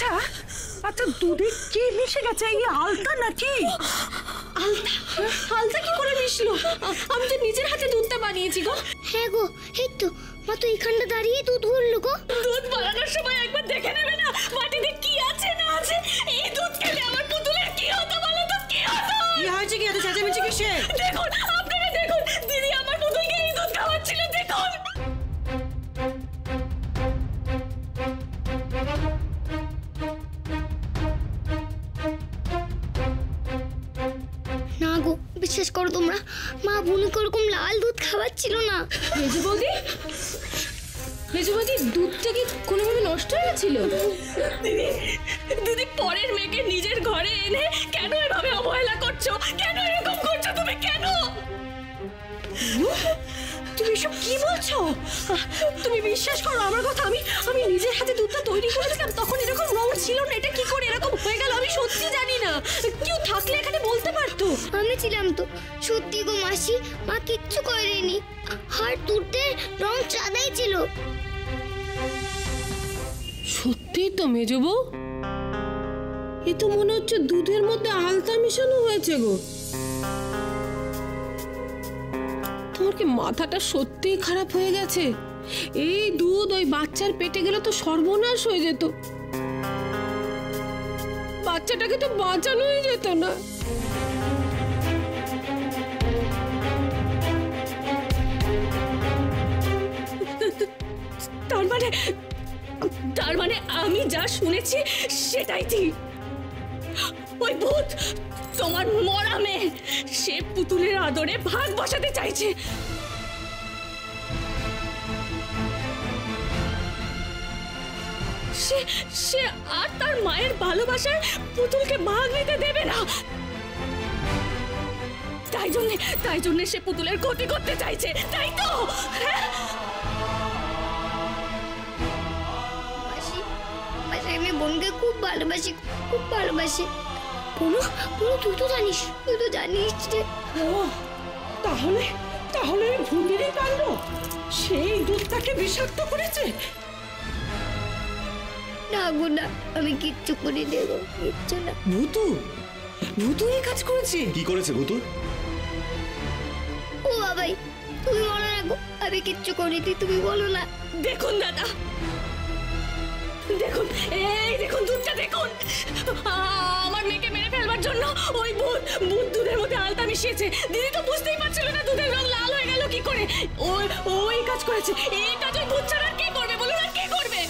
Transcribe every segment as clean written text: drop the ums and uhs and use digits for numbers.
আচ্ছা আচ্ছা, দুধে কি মিশে গেছে? এই আলতা নাকি? আলতা? আলতা কি করে মিশলো? আমি তো নিজের হাতে দুধটা বানিয়েছি গো। হ্যাঁ গো, এই তো মা তো এখানটা দাঁড়িয়ে দুধ ভরলো গো। দুধ বানানোর সময় একবার দেখে নেবে না মাটিতে কি আছে না আছে? এই দুধ খেলে আমার পুতুলের কি হতো বলো তো, কি হতো? কি হয়েছে? কি এত চেঁচামেচি কিসে? দেখুন, আপনারা দেখুন, দিদি আমার পুতুলকে এই দুধ খাওয়াচ্ছিল, দেখুন। না গো, বিশ্বাস করো তোমরা, মা বুনুকে ওরকম লাল দুধ খাওয়াচ্ছিল না। মেজু বৌদি, মেজু বৌদি, দুধটা কি কোনোভাবে নষ্ট হয়ে গেছিল? দিদি, দিদি পরের মেয়েকে নিজের ঘরে এনে কেন এভাবে অবহেলা করছো? কেন এরকম করছো তুমি? কেন? তুমি এসব কি বলছো? তুমি বিশ্বাস করো আমার কথা, আমি নিজের হাতে দুধটা তৈরি করেছিলাম, তখন এরকম রং ছিল না। এটা কি করে এরকম হয়ে গেল আমি সত্যি জানি না। কেউ থাকলে এখানে বলতে পারতো। আমি ছিলাম তো। সত্যি গো মাসি, মা কিচ্ছু করেনি। আর দুধের রং সাদাই ছিল। সত্যি তো মেজো বউ, এ তো মনে হচ্ছে দুধের মধ্যে আলতা মিশানো হয়েছে গো। তোমার কি মাথাটা সত্যিই খারাপ হয়ে গেছে? এই দুধ ওই বাচ্চার পেটে গেলে তো সর্বনাশ হয়ে যেত। বাচ্চাটাকে তো বাঁচানোই যেত না। তার মানে আমি যা শুনেছি সেটাই ঠিক। ওই ভূত, তোমার মরা মেয়ে, সে পুতুলের আদরে ভাগ বসাতে চাইছে। সে আর তার মায়ের ভালোবাসায় পুতুলকে ভাগ নিতে দেবে না। তাই জন্য সে পুতুলের ক্ষতি করতে চাইছে, তাই তো? আমি বোনকে খুব ভালোবাসি, খুব ভালোবাসি। পুনু, তুই তো জানিস রে। ও তাহলে তাহলে ভূতেরই কাণ্ড, সেই দুধটাকে বিষাক্ত করেছে। না গো না, আমি কিচ্ছু করি দেবো, কিচ্ছু না। ভূতু এই কাজ করেছে? কি করেছে ভূতু? ও বাবাই, তুমি বলো না গো, আমি কিচ্ছু করিনি, তুমি বলো না। দেখুন দাদা, দেখুন, এই দেখুন দুধটা দেখুন। আমার মেয়েকে মেরে ফেলবার জন্য ওই ভূত দুধের মধ্যে আলতা মিশিয়েছে। দিদি তো বুঝতেই পারছিল না দুধের রং লাল হয়ে গেল কি করে। ওই কাজ করেছে। এই কাজ ওই ভূত ছাড়া কে করবে বলুন? আর কে করবে?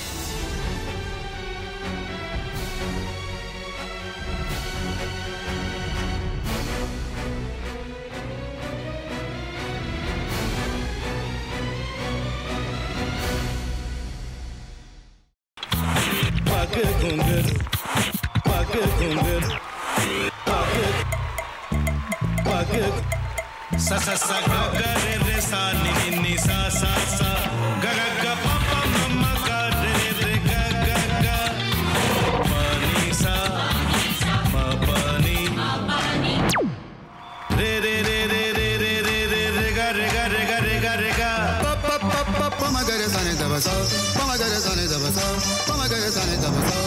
sa sa sa ga ga re re sa ni ni ni sa sa sa ga ga ga pa pa ma ma ga re re ga ga ga pa ni sa ma pa ni re re re re re re re re re ga re ga re ga re ga re ga pa pa pa pa pa ma ga re sa ni da ba sa pa ma ga re sa ni da ba sa pa ma ga re sa ni da ba sa।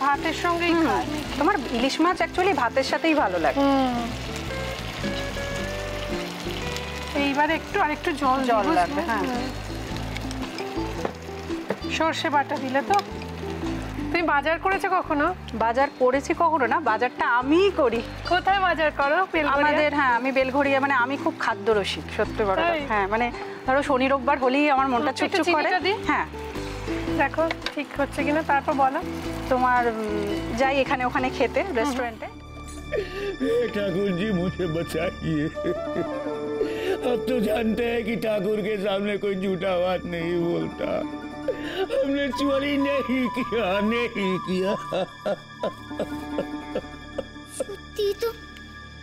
ভাতের সঙ্গেই খায়। তোমার ইলিশ মাছ actually ভাতের সাথেই ভালো লাগে। এইবার আরেকটু জল লাগবে। হ্যাঁ, সর্ষে বাটা দিলে তো। তুমি বাজার করেছো কখনো? বাজার করেছি কখনো না, বাজারটা আমিই করি। কোথায় বাজার করো? আমাদের, হ্যাঁ, আমি বেলঘড়িয়া, মানে আমি খুব খাদ্য রসিক, সত্যি বড়। হ্যাঁ, মানে ধরো শনি রোববার হলেই আমার মনটা চুপচুপ করে। হ্যাঁ, দেখো ঠিক হচ্ছে কিনা, তারপর বলো। তোমার যাই এখানে ওখানে খেতে रेस्टोरेंटे। ठाकुर जी मुझे बचाइए, अब तो जानते हैं कि ठाकुर के सामने कोई झूठा बात नहीं बोलता। हमने चोरी नहीं किया। সত্যি তো,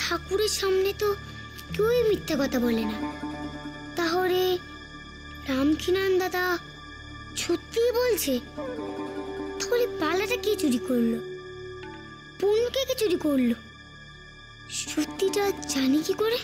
ঠাকুরের সামনে তো কেউই মিথ্যা কথা বলে না। তাহলে রামকিনান দাদা সত্যিই বলছে। তাহলে পালাটা কে চুরি করলো? পুনকে কে চুরি করলো? সত্যিটা জানি কি করে?